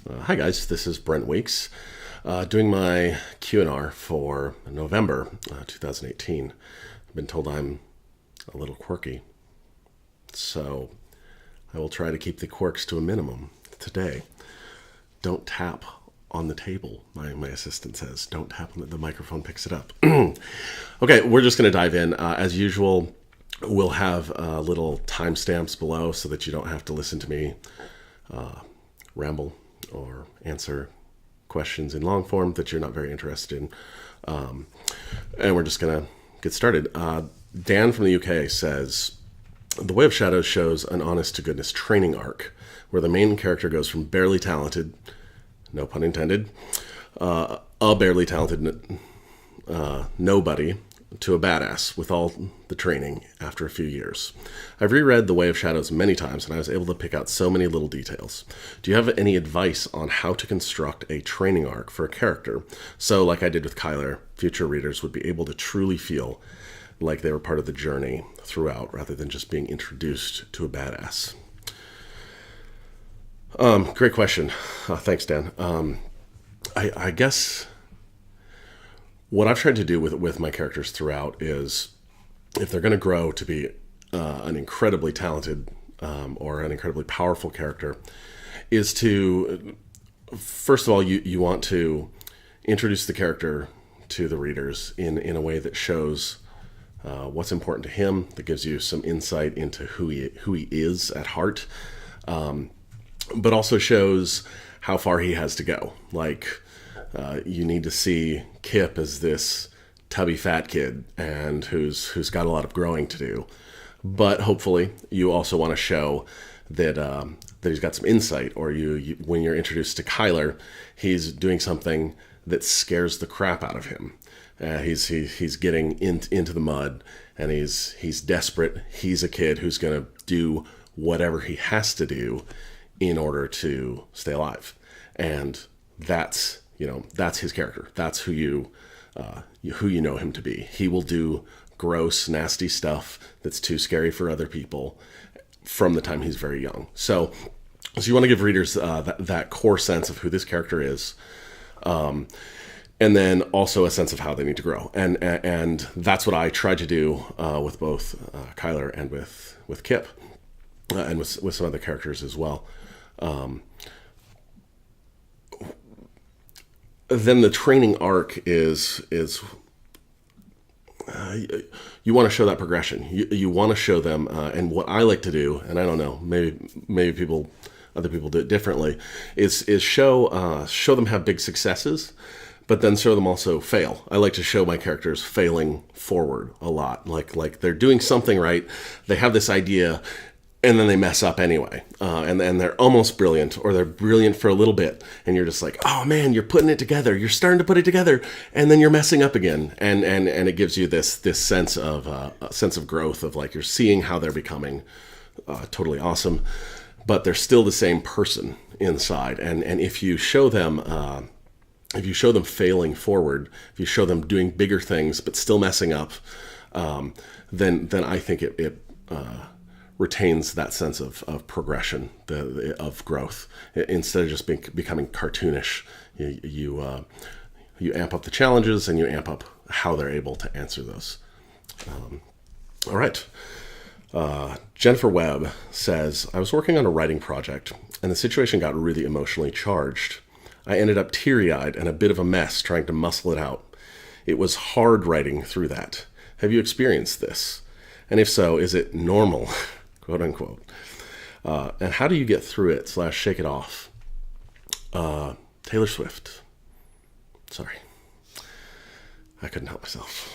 Hi guys, this is Brent Weeks, doing my Q&R for November 2018. I've been told I'm a little quirky, so I will try to keep the quirks to a minimum today. Don't tap on the table, my assistant says. Don't tap on the microphone picks it up. Okay, we're just going to dive in. As usual, we'll have little timestamps below so that you don't have to listen to me ramble or answer questions in long form that you're not very interested in. And we're just going to get started. Dan from the UK says, The Way of Shadows shows an honest-to-goodness training arc where the main character goes from barely talented, no pun intended, a barely talented nobody to a badass with all the training after a few years. I've reread The Way of Shadows many times, and I was able to pick out so many little details. Do you have any advice on how to construct a training arc for a character? So, like I did with Kyler, future readers would be able to truly feel like they were part of the journey throughout, rather than just being introduced to a badass. Great question. Thanks, Dan. I guess what I've tried to do with my characters throughout is, if they're going to grow to be an incredibly talented or an incredibly powerful character, is to, first of all, you want to introduce the character to the readers in a way that shows what's important to him, that gives you some insight into who he is at heart, but also shows how far he has to go. Like, you need to see Kip as this tubby fat kid and who's got a lot of growing to do. But hopefully you also want to show that that he's got some insight, or you when you're introduced to Kyler, he's doing something that scares the crap out of him. He's getting into the mud, and he's desperate. He's a kid who's going to do whatever he has to do in order to stay alive. And that's his character. That's who you know him to be. He will do gross, nasty stuff that's too scary for other people from the time he's very young. So you want to give readers that core sense of who this character is, and then also a sense of how they need to grow. And that's what I tried to do with both Kyler and with Kip, and with some other characters as well. Then the training arc is you want to show that progression. You want to show them, and what I like to do, and I don't know, maybe other people do it differently, is show them have big successes, but then show them also fail. I like to show my characters failing forward a lot, like they're doing something right, they have this idea, and then they mess up anyway, and they're almost brilliant, or they're brilliant for a little bit, and you're just like, oh man, you're putting it together, you're starting to put it together, and then you're messing up again, and it gives you this sense of growth, of like, you're seeing how they're becoming totally awesome, but they're still the same person inside, and if you show them failing forward, if you show them doing bigger things but still messing up, then I think it retains that sense of progression, of growth, instead of just becoming cartoonish. You amp up the challenges, and you amp up how they're able to answer those. All right. Jennifer Webb says, I was working on a writing project, and the situation got really emotionally charged. I ended up teary-eyed and a bit of a mess trying to muscle it out. It was hard writing through that. Have you experienced this? And if so, is it normal? Quote unquote. And how do you get through it / shake it off? Taylor Swift. Sorry. I couldn't help myself.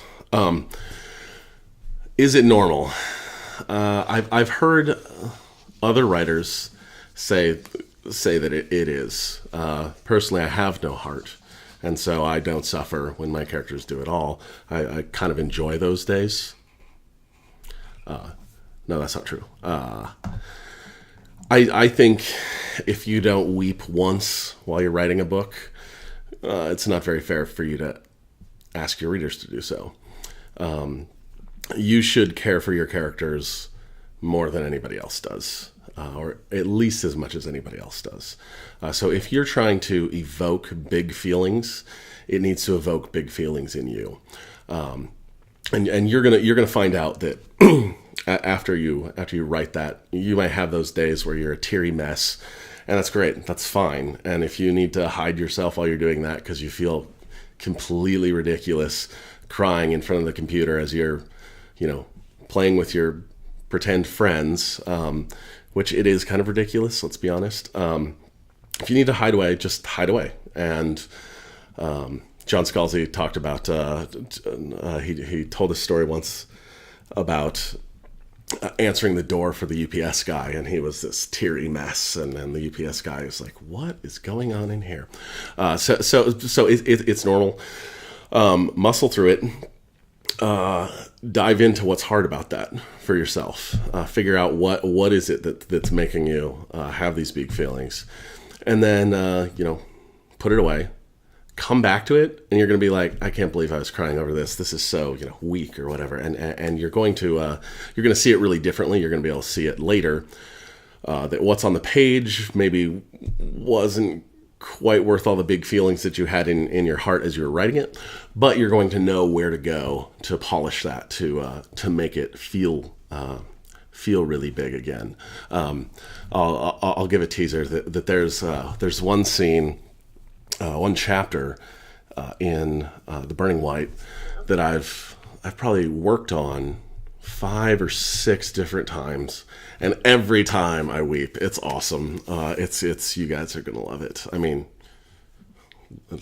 Is it normal? I've heard other writers say that it is. Personally, I have no heart, and so I don't suffer when my characters do it all. I kind of enjoy those days. No, that's not true. I think if you don't weep once while you're writing a book, it's not very fair for you to ask your readers to do so. You should care for your characters more than anybody else does. or at least as much as anybody else does. So if you're trying to evoke big feelings, it needs to evoke big feelings in you. And you're gonna find out that after you write that, you might have those days where you're a teary mess, and that's great. That's fine. And if you need to hide yourself while you're doing that because you feel completely ridiculous, crying in front of the computer as you're, playing with your pretend friends, which it is kind of ridiculous. Let's be honest. If you need to hide away, just hide away. And John Scalzi talked about, he told a story once about answering the door for the UPS guy, and he was this teary mess, and then the UPS guy is like, what is going on in here? So it's normal. Muscle through it. Dive into what's hard about that for yourself. Figure out what is it that's making you have these big feelings, and then put it away. Come back to it, and you're going to be like, I can't believe I was crying over this. This is so weak or whatever. And you're going to see it really differently. You're going to be able to see it later. That what's on the page maybe wasn't quite worth all the big feelings that you had in your heart as you were writing it, but you're going to know where to go to polish that to make it feel really big again. I'll give a teaser that there's one scene. One chapter in The Burning Light that I've probably worked on 5 or 6 different times, and every time I weep. It's awesome. It's you guys are gonna love it. I mean,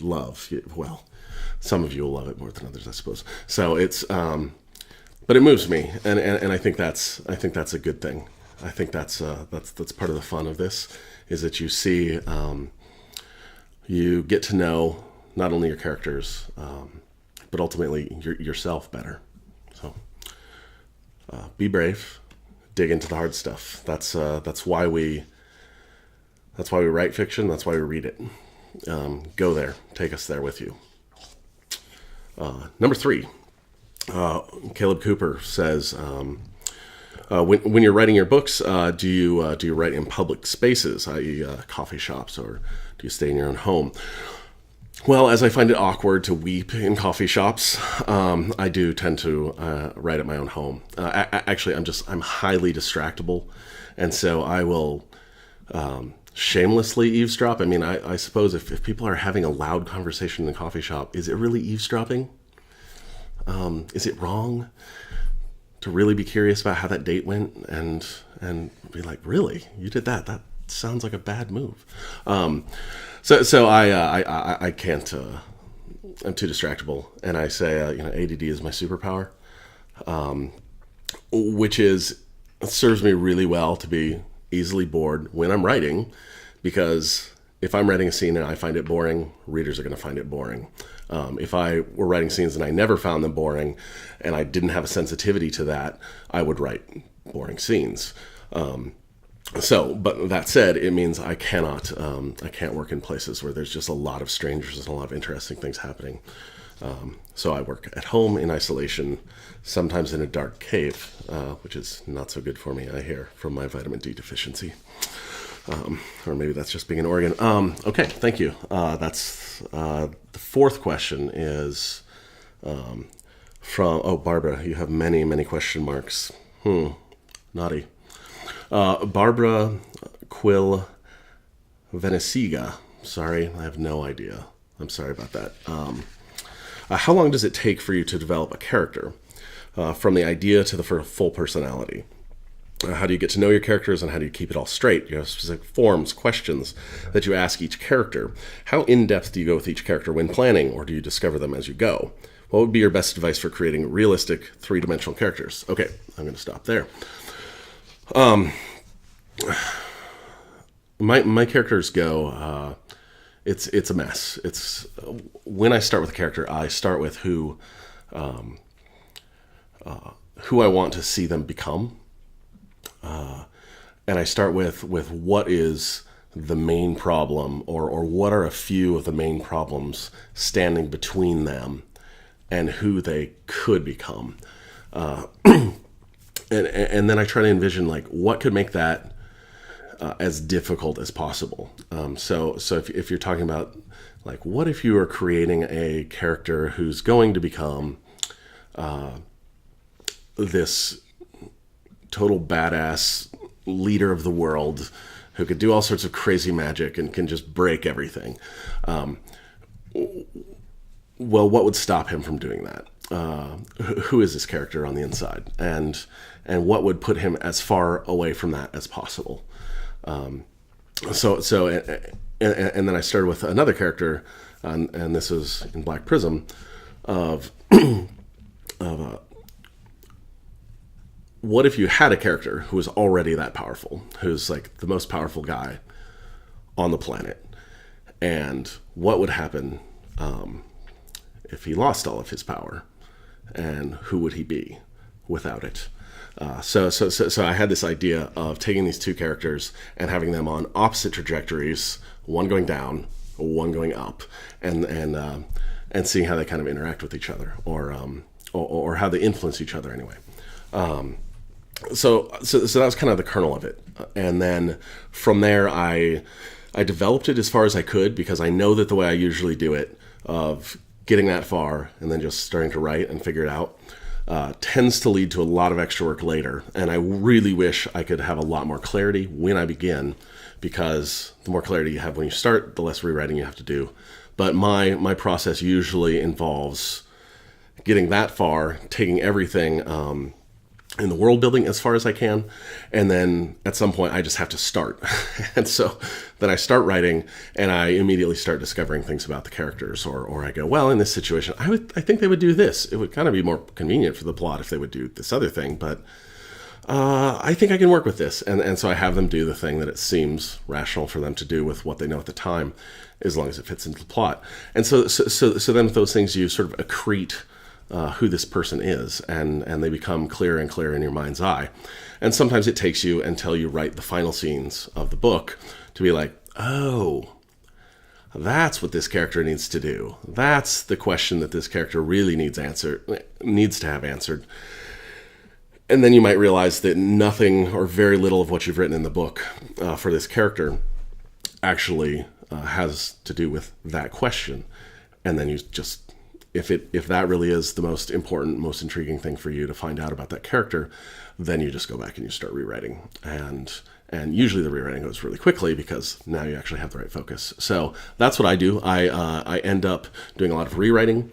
well, some of you will love it more than others, I suppose. So it's but it moves me, and I think that's a good thing. I think that's part of the fun of this, is that you see. You get to know not only your characters, but ultimately yourself better. So be brave, dig into the hard stuff. That's why we write fiction. That's why we read it. Go there. Take us there with you. Number 3, Caleb Cooper says, when you're writing your books, do you write in public spaces, i.e. Coffee shops, or do you stay in your own home? Well, as I find it awkward to weep in coffee shops, I do tend to write at my own home. Actually, I'm highly distractible, and so I will shamelessly eavesdrop. I mean, I suppose if people are having a loud conversation in a coffee shop, is it really eavesdropping? Is it wrong to really be curious about how that date went and be like, really, you did that? That sounds like a bad move. So I can't. I'm too distractible, and I say ADD is my superpower, which serves me really well to be easily bored when I'm writing, because if I'm writing a scene and I find it boring, readers are going to find it boring. If I were writing scenes and I never found them boring, and I didn't have a sensitivity to that, I would write boring scenes. But that said, it means I can't work in places where there's just a lot of strangers and a lot of interesting things happening. So I work at home in isolation, sometimes in a dark cave, which is not so good for me, I hear, from my vitamin D deficiency. Or maybe that's just being in Oregon. Okay, thank you. That's the 4th question is from Barbara. You have many, many question marks. Naughty. Barbara Quill Venesiga. Sorry, I have no idea. I'm sorry about that. How long does it take for you to develop a character, from the idea to the full personality? How do you get to know your characters, and how do you keep it all straight? You have specific forms, questions that you ask each character. How in-depth do you go with each character when planning, or do you discover them as you go? What would be your best advice for creating realistic 3-dimensional characters? Okay, I'm going to stop there. My characters go, it's a mess. It's when I start with a character, I start with who I want to see them become. And I start with what is the main problem, or what are a few of the main problems standing between them and who they could become. And then I try to envision, like, what could make that as difficult as possible. So if you're talking about, like, what if you are creating a character who's going to become this total badass leader of the world who could do all sorts of crazy magic and can just break everything. Well, what would stop him from doing that? Who is this character on the inside? And what would put him as far away from that as possible? And then I started with another character, and this is in Black Prism, of what if you had a character who was already that powerful, who's like the most powerful guy on the planet, and what would happen if he lost all of his power, and who would he be without it? So I had this idea of taking these two characters and having them on opposite trajectories, one going down, one going up, and seeing how they kind of interact with each other, or how they influence each other anyway. So that was kind of the kernel of it, and then from there I developed it as far as I could, because I know that the way I usually do it, of getting that far and then just starting to write and figure it out, tends to lead to a lot of extra work later. And I really wish I could have a lot more clarity when I begin, because the more clarity you have when you start, the less rewriting you have to do. But my process usually involves getting that far, taking everything in the world building as far as I can, and then at some point I just have to start. And so then I start writing, and I immediately start discovering things about the characters, or I go, well, in this situation I think they would do this. It would kind of be more convenient for the plot if they would do this other thing, but I think I can work with this, and so I have them do the thing that it seems rational for them to do with what they know at the time, as long as it fits into the plot. And so then with those things, you sort of accrete who this person is, and they become clearer and clearer in your mind's eye. And sometimes it takes you until you write the final scenes of the book to be like, oh, that's what this character needs to do. That's the question that this character really needs to have answered. And then you might realize that nothing or very little of what you've written in the book for this character actually has to do with that question. And then you just, if that really is the most important, most intriguing thing for you to find out about that character, then you just go back and you start rewriting. And usually the rewriting goes really quickly, because now you actually have the right focus. So that's what I do. I end up doing a lot of rewriting.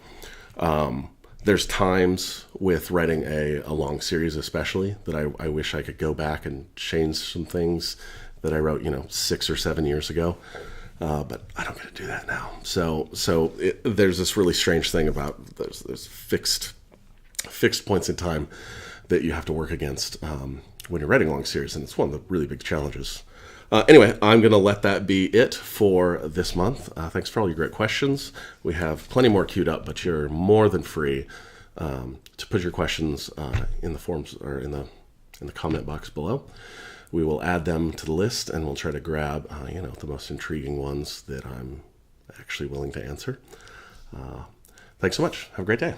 There's times with writing a long series especially that I wish I could go back and change some things that I wrote 6 or 7 years ago. But I don't get to do that now. So there's this really strange thing about there's fixed points in time that you have to work against when you're writing a long series, and it's one of the really big challenges. Anyway, I'm going to let that be it for this month. Thanks for all your great questions. We have plenty more queued up, but you're more than free to put your questions in the forms, or in the comment box below. We will add them to the list, and we'll try to grab the most intriguing ones that I'm actually willing to answer. Thanks so much. Have a great day.